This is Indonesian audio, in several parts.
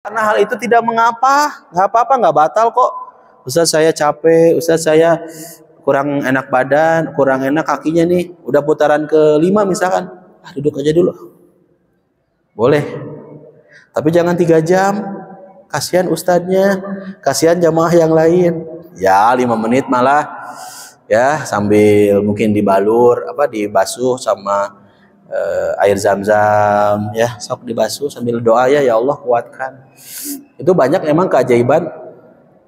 Karena hal itu tidak mengapa, nggak apa-apa, nggak batal kok. Ustaz saya capek, Ustaz saya kurang enak badan, kurang enak kakinya nih. Udah putaran ke-5 misalkan, duduk aja dulu. Boleh. Tapi jangan 3 jam. Kasihan ustadznya, kasihan jamaah yang lain. Ya 5 menit malah ya, sambil mungkin dibalur dibasuh sama air zam-zam ya, sok dibasuh sambil doa ya Allah kuatkan. Itu banyak emang keajaiban.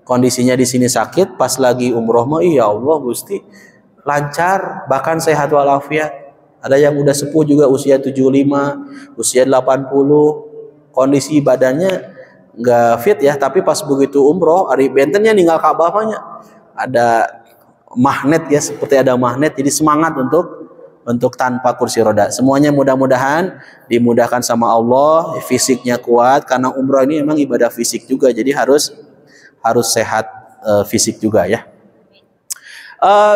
Kondisinya di sini sakit, pas lagi umroh mah ya Allah Gusti lancar, bahkan sehat walafiat. Ada yang udah sepuh juga usia 75, usia 80, kondisi badannya nggak fit ya, tapi pas begitu umroh hari bentennya ninggal Ka'bah ada magnet ya, seperti ada magnet, jadi semangat untuk tanpa kursi roda. Semuanya mudah-mudahan dimudahkan sama Allah, fisiknya kuat, karena umroh ini memang ibadah fisik juga, jadi harus sehat fisik juga ya.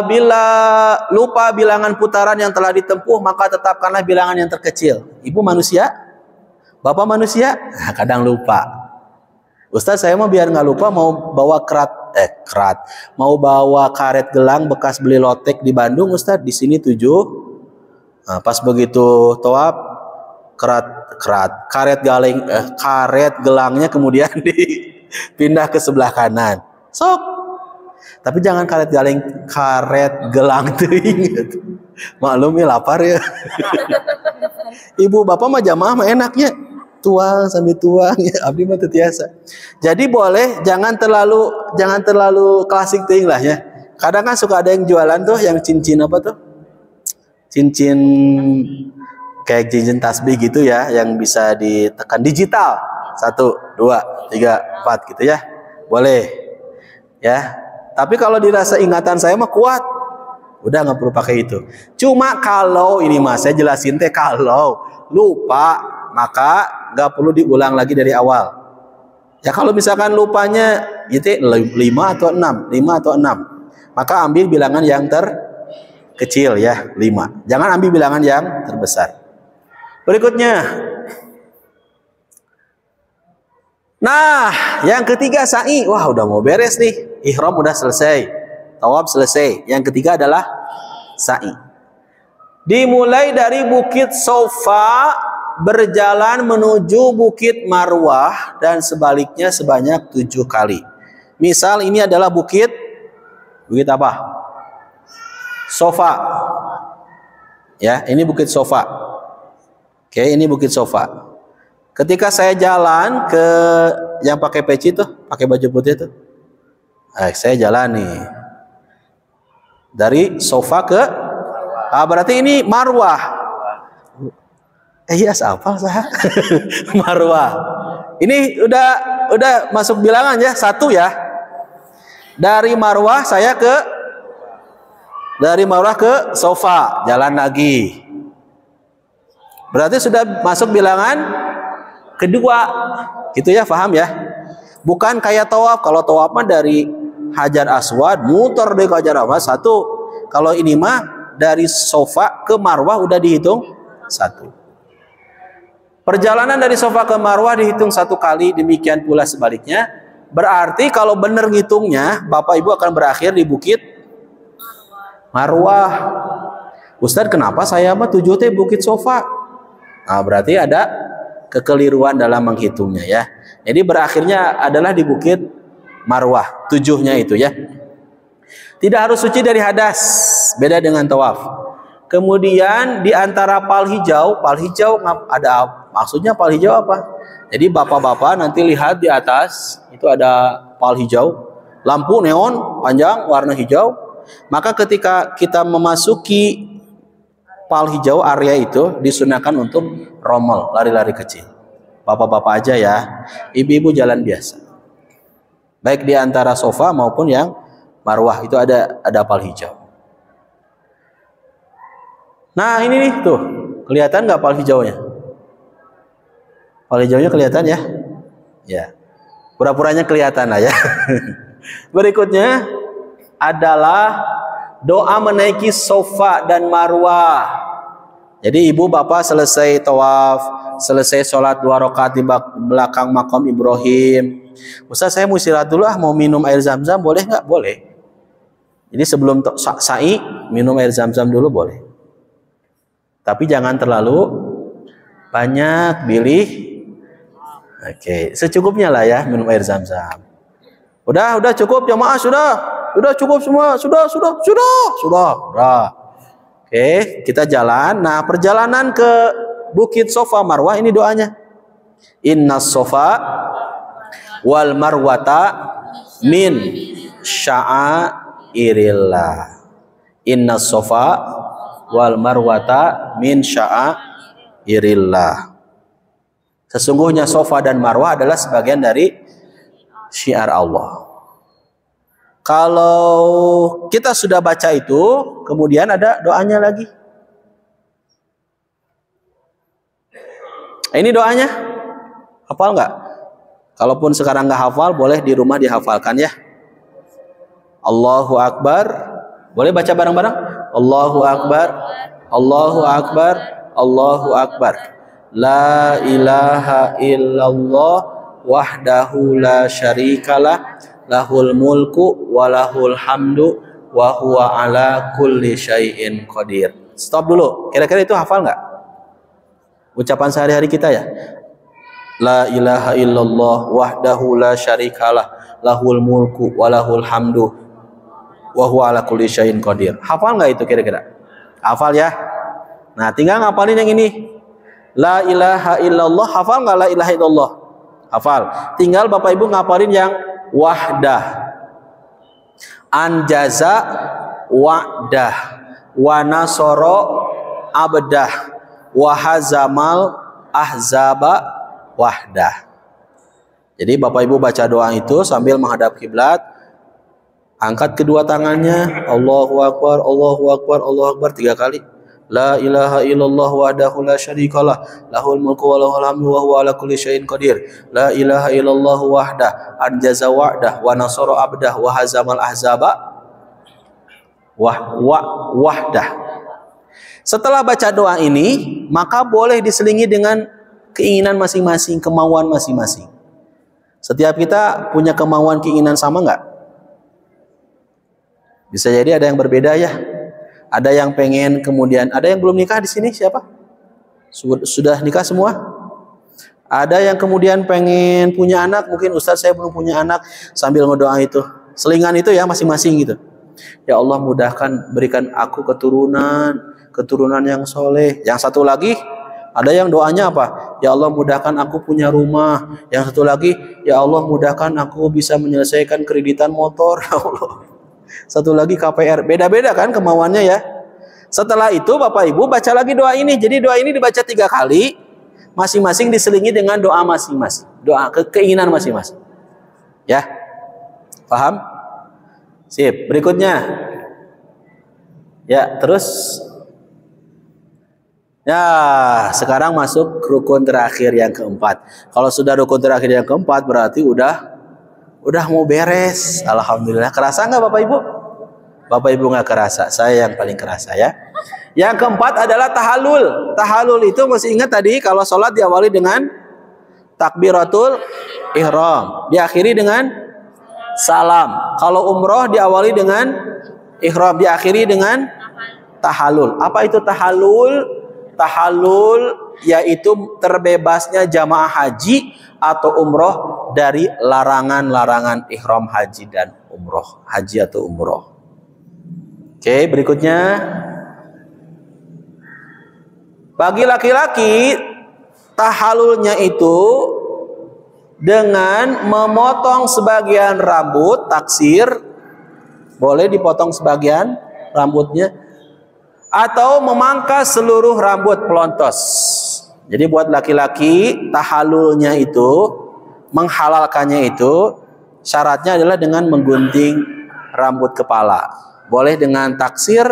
Bila lupa bilangan putaran yang telah ditempuh, maka tetapkanlah bilangan yang terkecil. Ibu manusia, bapak manusia, kadang lupa. Ustaz saya mau biar nggak lupa mau bawa mau bawa karet gelang bekas beli lotek di Bandung Ustaz, di sini 7. Nah, pas begitu tawaf karet gelangnya kemudian dipindah ke sebelah kanan. Sok. Tapi jangan karet gelang teuing gitu. Maklum ya lapar ya. Ibu bapak mah jamaah mah enaknya tuang sambil tuang ya, abdi mah tetiasa. Jadi boleh jangan terlalu klasik teuing lah ya. Kadang kan suka ada yang jualan tuh yang cincin cincin kayak cincin tasbih gitu ya, yang bisa ditekan digital 1, 2, 3, 4 gitu ya. Boleh ya. Tapi kalau dirasa ingatan saya mah kuat, udah nggak perlu pakai itu. Cuma kalau ini mas saya jelasin kalau lupa maka nggak perlu diulang lagi dari awal. Ya kalau misalkan lupanya itu 5 atau 6, maka ambil bilangan yang terkecil ya 5. Jangan ambil bilangan yang terbesar. Berikutnya. Nah, yang ketiga sa'i. Wah, udah mau beres nih. Ihram udah selesai. Tawaf selesai. Yang ketiga adalah sa'i. Dimulai dari Bukit Sofa berjalan menuju Bukit Marwah dan sebaliknya sebanyak 7 kali. Misal ini adalah bukit apa? Sofa. Ya, ini Bukit Sofa. Oke, ini Bukit Sofa. Ketika saya jalan ke yang pakai peci tuh, pakai baju putih tuh. Saya jalan nih. Dari Sofa ke berarti ini Marwah. Iya, apa sah? Marwah. Ini udah masuk bilangan ya, 1 ya. Dari Marwah ke Sofa, jalan lagi. Berarti sudah masuk bilangan kedua, gitu ya, paham ya? Bukan kayak tawaf. Kalau tawaf mah dari Hajar Aswad muter dari Hajar Aswad 1. Kalau ini mah dari Sofa ke Marwah udah dihitung 1. Perjalanan dari Sofa ke Marwah dihitung 1 kali, demikian pula sebaliknya. Berarti kalau benar ngitungnya, Bapak Ibu akan berakhir di Bukit Marwah. Ustadz kenapa saya mah 7 teh Bukit Sofa? Nah, berarti ada kekeliruan dalam menghitungnya ya. Jadi berakhirnya adalah di Bukit Marwah, 7-nya itu ya. Tidak harus suci dari hadas, beda dengan tawaf. Kemudian di antara pal hijau ada maksudnya pal hijau apa? Jadi bapak-bapak nanti lihat di atas itu ada pal hijau, lampu neon panjang warna hijau. Maka ketika kita memasuki pal hijau area itu disunahkan untuk rommel, lari-lari kecil. Bapak-bapak aja ya, ibu-ibu jalan biasa. Baik di antara Sofa maupun yang Marwah itu ada pal hijau. Nah ini nih tuh, kelihatan nggak pal hijaunya? Pal hijaunya kelihatan ya? Ya, pura-puranya kelihatan lah ya. Berikutnya adalah doa menaiki Sofa dan Marwah. Jadi ibu bapak selesai tawaf, selesai sholat 2 rakaat di belakang makam Ibrahim. Ustaz, saya mau istirahat dulu, mau minum air zam-zam, boleh nggak? Boleh. Jadi sebelum sa'i minum air zam-zam dulu boleh. Tapi jangan terlalu banyak, pilih. Oke, secukupnya lah ya minum air zam-zam. Udah cukup jamaah, sudah cukup semua, sudah. Oke, kita jalan. Nah, perjalanan ke Bukit Sofa Marwah ini doanya. Innas Sofa wal Marwata min sya'airillah. Innas Sofa wal Marwata min sya'airillah. Sesungguhnya Sofa dan Marwah adalah sebagian dari syiar Allah. Kalau kita sudah baca itu, kemudian ada doanya lagi. Ini doanya, hafal nggak? Kalaupun sekarang nggak hafal, boleh di rumah dihafalkan ya. Allahu Akbar, boleh baca bareng-bareng. Allahu Akbar, Allahu Akbar, Allahu Akbar. La ilaha illallah wahdahu la syarikalah. Lahul mulku walahul hamdu wa huwa ala kulli syai'in qadir. Stop dulu. Kira-kira itu hafal nggak? Ucapan sehari-hari kita ya. La ilaha illallah wahdahu la syarikalah. Lahul mulku walahul hamdu wa huwa ala kulli syai'in qadir. Hafal nggak itu kira-kira? Hafal ya. Nah, tinggal ngapalin yang ini. La ilaha illallah. Hafal nggak la ilaha illallah? Hafal. Tinggal Bapak Ibu ngapalin yang wahdah, anjaza wa'dah, wa nasoro abdah, wa hazamal ahzaba wahdah. Jadi Bapak Ibu baca doa itu sambil menghadap kiblat, angkat kedua tangannya, Allahu Akbar, Allahu Akbar, Allahu Akbar 3 kali. La ilaha illallah wahdahu la syarikalah, lahul mulku wa lahul hamdu wa huwa ala kulli syai'in qadir. La ilaha illallah wahdah, anjaza wa'dah, wa nasara abdah, wa hazamal ahzaba wahdah. Setelah baca doa ini, maka boleh diselingi dengan keinginan masing-masing, kemauan masing-masing. Setiap kita punya kemauan, keinginan sama nggak? Bisa jadi ada yang berbeda ya. Ada yang pengen, kemudian ada yang belum nikah di sini, siapa? Sudah nikah semua? Ada yang kemudian pengen punya anak, mungkin Ustaz saya belum punya anak, sambil ngedoa itu. Selingan itu ya masing-masing gitu. Ya Allah mudahkan, berikan aku keturunan yang soleh. Yang satu lagi, ada yang doanya apa? Ya Allah mudahkan aku punya rumah. Yang satu lagi, ya Allah mudahkan aku bisa menyelesaikan kreditan motor. Ya Allah. Satu lagi KPR, beda-beda kan kemauannya ya. Setelah itu Bapak Ibu baca lagi doa ini. Jadi doa ini dibaca 3 kali, masing-masing diselingi dengan doa masing-masing, doa keinginan masing-masing. Ya, paham? Sip. Berikutnya, ya terus. Ya, sekarang masuk rukun terakhir yang keempat. Kalau sudah rukun terakhir yang keempat, berarti udah mau beres. Alhamdulillah. Kerasa nggak Bapak Ibu? Bapak Ibu nggak kerasa, saya yang paling kerasa ya. Yang keempat adalah tahallul. Tahallul itu masih ingat tadi kalau sholat diawali dengan takbiratul ihram, diakhiri dengan salam. Kalau umroh diawali dengan ihram, diakhiri dengan tahallul. Apa itu tahallul? Tahallul yaitu terbebasnya jamaah haji atau umroh dari larangan-larangan ihram haji dan umroh, haji atau umroh. Oke, berikutnya. Bagi laki-laki, tahallulnya itu dengan memotong sebagian rambut, taksir, boleh dipotong sebagian rambutnya, atau memangkas seluruh rambut pelontos. Jadi buat laki-laki, tahallulnya itu, menghalalkannya itu, syaratnya adalah dengan menggunting rambut kepala. Boleh dengan taksir,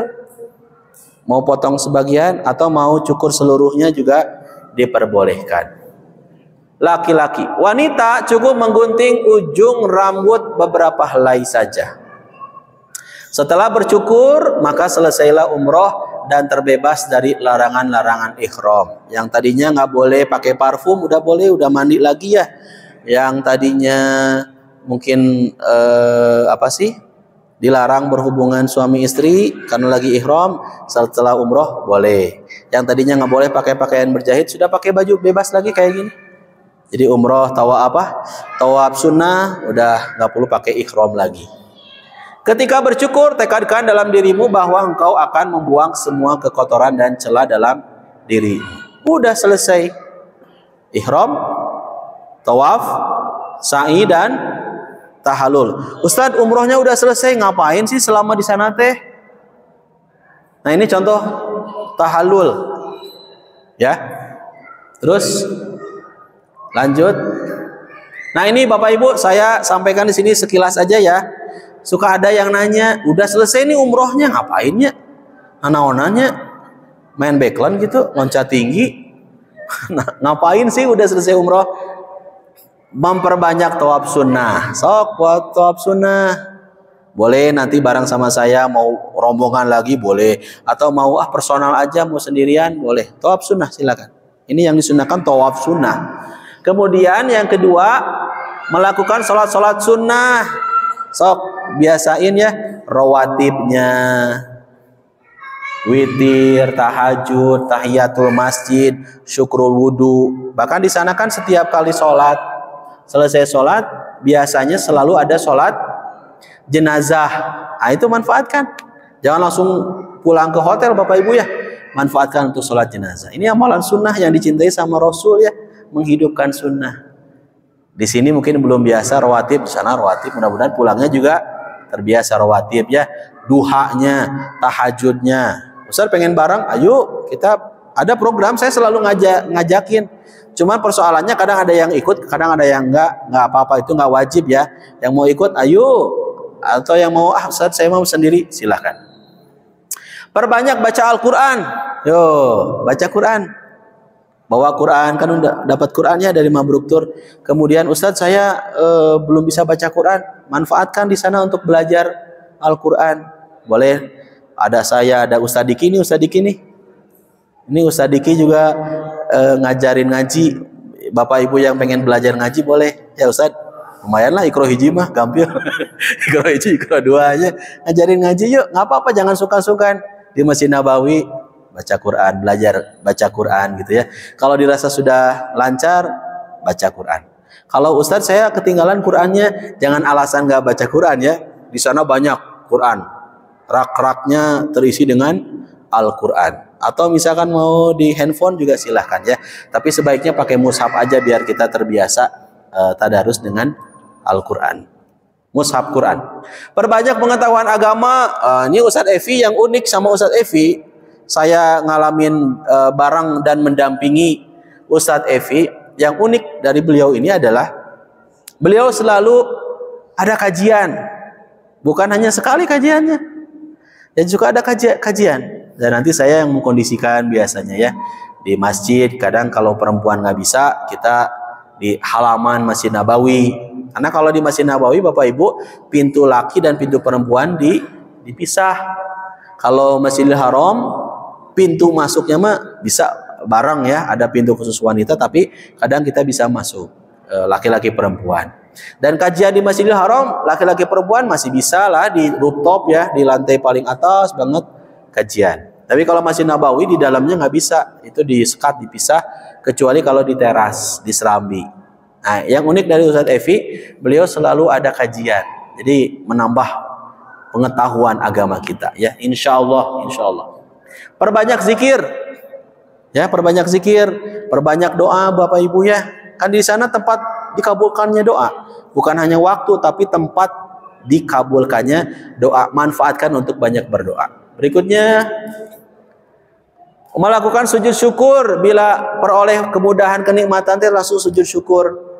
mau potong sebagian, atau mau cukur seluruhnya juga diperbolehkan. Laki-laki. Wanita cukup menggunting ujung rambut beberapa helai saja. Setelah bercukur, maka selesailah umroh dan terbebas dari larangan-larangan ihram. Yang tadinya nggak boleh pakai parfum, udah boleh, udah mandi lagi ya. Yang tadinya mungkin dilarang berhubungan suami istri karena lagi ihram, setelah umroh boleh. Yang tadinya nggak boleh pakai pakaian berjahit, sudah pakai baju bebas lagi kayak gini. Jadi umroh tawaf sunnah, udah nggak perlu pakai ihram lagi. Ketika bercukur, tekadkan dalam dirimu bahwa engkau akan membuang semua kekotoran dan celah dalam diri. Udah selesai. Ihram, tawaf, sa'i dan tahallul. Ustadz, umrohnya udah selesai, ngapain sih selama di sana teh? Nah, ini contoh tahallul. Ya. Terus lanjut. Nah, ini Bapak Ibu saya sampaikan di sini sekilas aja ya. Suka ada yang nanya, udah selesai nih umrohnya, ngapain ya? Naonanya main backland gitu, loncat tinggi. Ngapain sih udah selesai umroh? Memperbanyak tawaf sunnah. Sok buat tawaf sunnah. Boleh nanti bareng sama saya, mau rombongan lagi boleh, atau mau personal aja, mau sendirian boleh. Tawaf sunnah silakan. Ini yang disunahkan tawaf sunnah. Kemudian yang kedua, melakukan sholat sunnah. Sok biasain ya rawatibnya, witir, tahajud, tahiyatul masjid, syukrul wudu. Bahkan di sana kan setiap kali sholat, selesai sholat biasanya selalu ada sholat jenazah. Nah, itu manfaatkan. Jangan langsung pulang ke hotel Bapak Ibu ya. Manfaatkan untuk sholat jenazah. Ini amalan sunnah yang dicintai sama Rasul ya, menghidupkan sunnah. Di sini mungkin belum biasa rawatib, di sana rawatib, mudah-mudahan pulangnya juga terbiasa rawatib ya, duhanya, tahajudnya. Ustaz pengen bareng, ayo kita ada program, saya selalu ngajakin. Cuman persoalannya kadang ada yang ikut, kadang ada yang enggak apa-apa, itu enggak wajib ya. Yang mau ikut ayo, atau yang mau Ustaz saya mau sendiri, silahkan. Perbanyak baca Al-Quran, yo baca Quran. Bawa Quran, kan udah dapat Qurannya dari Mabruk Tur. Kemudian Ustadz saya belum bisa baca Quran, manfaatkan di sana untuk belajar Al-Quran. Boleh, ada saya, ada Ustadz Diki nih, Ustadz Diki nih. Ini Ustadz Diki juga ngajarin ngaji. Bapak Ibu yang pengen belajar ngaji boleh, ya Ustadz. Lumayan lah Iqra hiji mah gampil. Iqra hiji, Iqra dua aja. Ngajarin ngaji yuk, nggak apa-apa, jangan suka-sukan. Di Masjid Nabawi baca Quran, belajar baca Quran gitu ya. Kalau dirasa sudah lancar, baca Quran. Kalau Ustadz saya ketinggalan Qurannya, jangan alasan nggak baca Quran ya. Di sana banyak Quran, rak-raknya terisi dengan Al-Quran. Atau misalkan mau di handphone juga silahkan ya. Tapi sebaiknya pakai mushaf aja biar kita terbiasa tadarus dengan Al-Quran. Mushaf Quran. Perbanyak pengetahuan agama. Ini Ustadz Evi yang unik sama Ustadz Evi. Saya ngalamin bareng dan mendampingi Ustadz Evi. Yang unik dari beliau ini adalah beliau selalu ada kajian, bukan hanya sekali kajiannya, dan juga ada kajian. Dan nanti saya yang mengkondisikan biasanya ya di masjid. Kadang kalau perempuan nggak bisa, kita di halaman Masjid Nabawi. Karena kalau di Masjid Nabawi Bapak Ibu, pintu laki dan pintu perempuan dipisah. Kalau Masjidil Haram, pintu masuknya mah bisa bareng ya, ada pintu khusus wanita, tapi kadang kita bisa masuk laki-laki perempuan. Dan kajian di Masjidil Haram, laki-laki perempuan masih bisa lah di rooftop ya, di lantai paling atas banget kajian. Tapi kalau Masjid Nabawi di dalamnya nggak bisa, itu di-sekat, dipisah, kecuali kalau di teras, di Serambi. Nah, yang unik dari Ustadz Evi, beliau selalu ada kajian, jadi menambah pengetahuan agama kita ya, insya Allah. Perbanyak zikir, ya perbanyak zikir, perbanyak doa Bapak Ibu ya. Kan di sana tempat dikabulkannya doa, bukan hanya waktu tapi tempat dikabulkannya doa. Manfaatkan untuk banyak berdoa. Berikutnya, melakukan sujud syukur bila peroleh kemudahan kenikmatan langsung sujud syukur.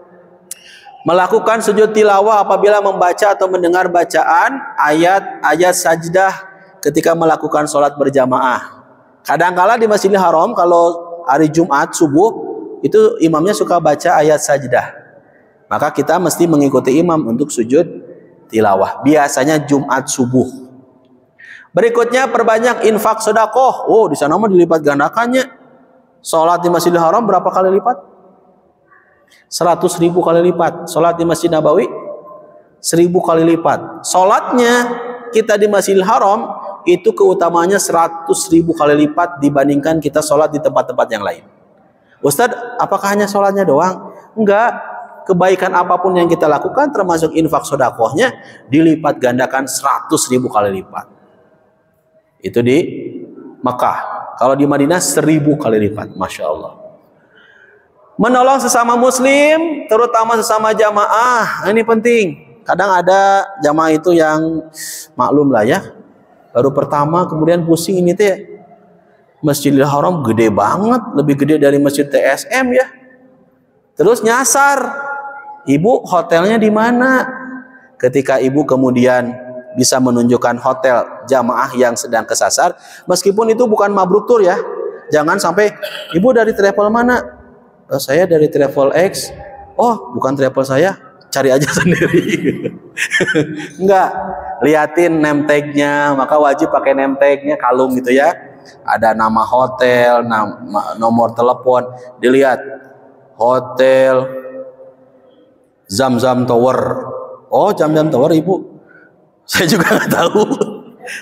Melakukan sujud tilawah apabila membaca atau mendengar bacaan ayat-ayat sajdah ketika melakukan sholat berjamaah. Kadang-kala di Masjidil Haram kalau hari Jumat subuh itu imamnya suka baca ayat sajdah. Maka kita mesti mengikuti imam untuk sujud tilawah. Biasanya Jumat subuh. Berikutnya perbanyak infak sedekah. Oh, di sana mah dilipat gandakannya. Salat di Masjidil Haram berapa kali lipat? 100.000 kali lipat. Salat di Masjid Nabawi 1.000 kali lipat. Salatnya kita di Masjidil Haram itu keutamaannya 100.000 kali lipat dibandingkan kita salat di tempat-tempat yang lain. Ustadz, apakah hanya salatnya doang? Enggak. Kebaikan apapun yang kita lakukan termasuk infak sedekahnya dilipat gandakan 100.000 kali lipat. Itu di Mekah. Kalau di Madinah 1.000 kali lipat. Masya Allah. Menolong sesama muslim, terutama sesama jamaah, ini penting. Kadang ada jamaah itu yang maklum lah ya, baru pertama kemudian pusing ini teh. Masjidil Haram gede banget, lebih gede dari Masjid TSM ya. Terus nyasar, ibu hotelnya di mana? Ketika ibu kemudian bisa menunjukkan hotel jamaah yang sedang kesasar, meskipun itu bukan mabruk tur ya. Jangan sampai, ibu dari travel mana? Oh, saya dari Travel X. Oh, bukan travel saya, cari aja sendiri. Enggak, liatin name tag-nya, maka wajib pakai name tag-nya, kalung gitu ya. Ada nama hotel, nomor telepon, dilihat. Hotel Zamzam Tower. Oh, Zamzam Tower ibu. Saya juga nggak tahu.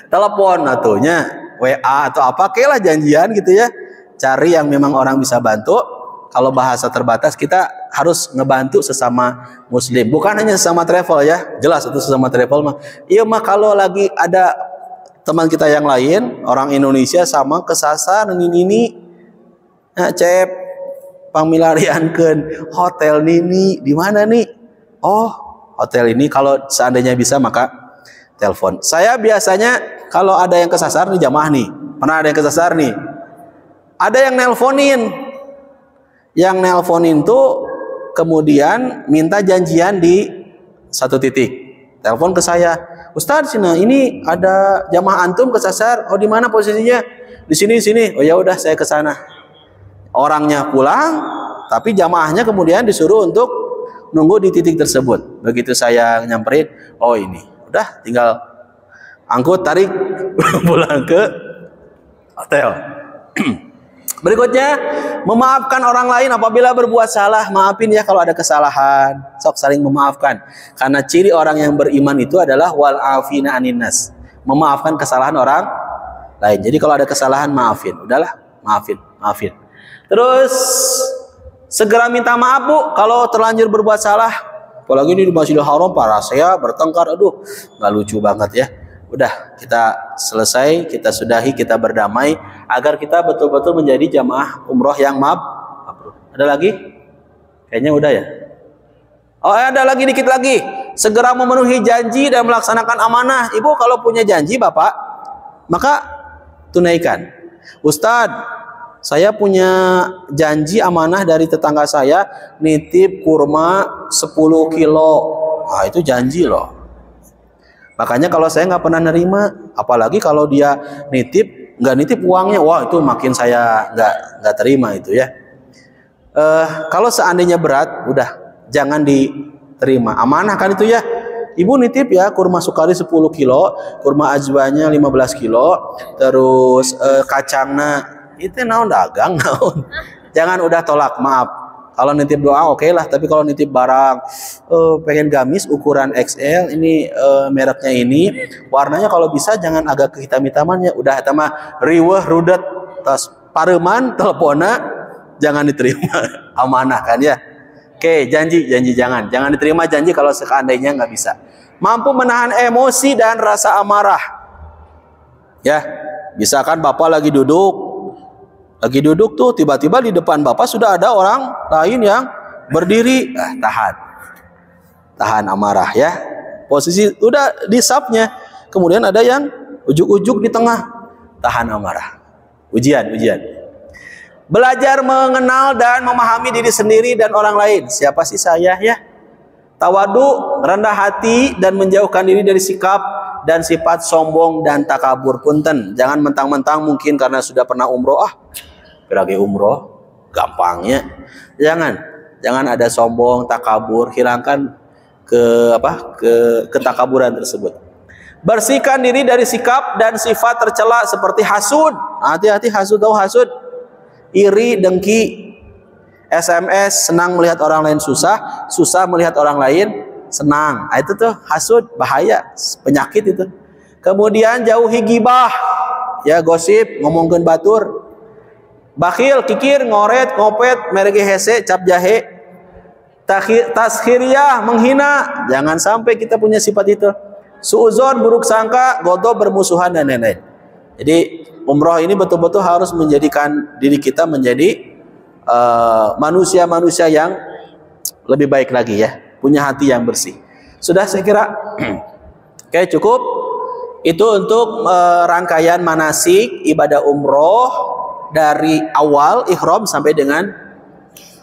Telepon atuhnya WA atau apa, lah janjian gitu ya. Cari yang memang orang bisa bantu. Kalau bahasa terbatas kita harus ngebantu sesama muslim. Bukan hanya sesama travel ya. Jelas itu sesama travel mah. Iya mah kalau lagi ada teman kita yang lain, orang Indonesia sama kesasar ini. Nah, cep pamilariankeun hotel ini di mana nih? Oh, hotel ini. Kalau seandainya bisa maka telepon. Saya biasanya kalau ada yang kesasar nih jamaah nih, pernah ada yang kesasar nih, ada yang nelponin. Yang nelponin tuh kemudian minta janjian di satu titik. Telepon ke saya, Ustadz, Cina ini ada jamaah antum kesasar. Oh, di mana posisinya? Di sini. Oh ya udah, saya ke sana. Orangnya pulang, tapi jamaahnya kemudian disuruh untuk nunggu di titik tersebut. Begitu saya nyamperin, oh ini, udah tinggal angkut tarik pulang ke hotel. Berikutnya, memaafkan orang lain apabila berbuat salah. Maafin ya kalau ada kesalahan. Sok saling memaafkan. Karena ciri orang yang beriman itu adalah wal afina anin nas. Memaafkan kesalahan orang lain. Jadi kalau ada kesalahan maafin. Udahlah, maafin. Terus segera minta maaf Bu kalau terlanjur berbuat salah. Apalagi ini di Masjidil Haram para saya bertengkar. Aduh, nggak lucu banget ya. Udah, kita selesai, kita sudahi, kita berdamai agar kita betul-betul menjadi jamaah umroh yang mabrur. Ada lagi? Kayaknya udah ya. Oh, ada lagi, dikit lagi. Segera memenuhi janji dan melaksanakan amanah. Ibu kalau punya janji Bapak, maka tunaikan. Ustadz, saya punya janji amanah dari tetangga saya nitip kurma 10 kilo. Nah, itu janji loh. Makanya kalau saya nggak pernah nerima, apalagi kalau dia nggak nitip uangnya, wah itu makin saya nggak terima itu ya. Kalau seandainya berat, udah jangan diterima. Amanah kan itu ya. Ibu nitip ya kurma sukari 10 kilo, kurma ajwanya 15 kilo, terus kacangnya itu naon dagang naon. Jangan udah tolak, maaf. Kalau nitip doa oke lah, tapi kalau nitip barang pengen gamis ukuran XL ini mereknya ini, warnanya kalau bisa jangan agak kehitam-hitamannya, udah sama riweuh rudet tas pareman telepona jangan diterima. Amanah kan ya. Oke, janji jangan diterima janji kalau seandainya nggak bisa. Mampu menahan emosi dan rasa amarah. Ya, bisa kan Bapak lagi duduk tuh tiba-tiba di depan Bapak sudah ada orang lain yang berdiri, tahan amarah ya, posisi udah di sapnya, kemudian ada yang ujuk-ujuk di tengah, tahan amarah. Ujian. Belajar mengenal dan memahami diri sendiri dan orang lain. Siapa sih saya ya? Tawadu, rendah hati dan menjauhkan diri dari sikap dan sifat sombong dan takabur. Punten, jangan mentang-mentang mungkin karena sudah pernah umroh, pergi umroh gampangnya. Jangan ada sombong, takabur, hilangkan ketakaburan tersebut. Bersihkan diri dari sikap dan sifat tercela seperti hasud. Hati-hati hasud, tahu hasud? Iri, dengki, SMS, senang melihat orang lain susah, susah melihat orang lain senang. Nah, itu tuh hasud, bahaya, penyakit itu. Kemudian jauhi gibah, ya gosip, ngomongkeun batur. Bakhil, kikir, ngoret, ngopet, merege hese, cap jahe. Taskhiriyah, menghina, jangan sampai kita punya sifat itu. Suuzon, buruk sangka, godob, bermusuhan, dan lain-lain. Jadi umroh ini betul-betul harus menjadikan diri kita menjadi manusia-manusia yang lebih baik lagi ya, punya hati yang bersih. Sudah saya kira. Oke, cukup. Itu untuk rangkaian manasik ibadah umroh dari awal ihram sampai dengan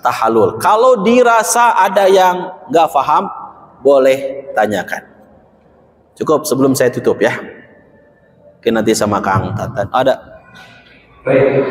tahallul. Kalau dirasa ada yang nggak paham, boleh tanyakan. Cukup sebelum saya tutup ya. Oke, nanti sama Kang Tatan. Ada. Baik,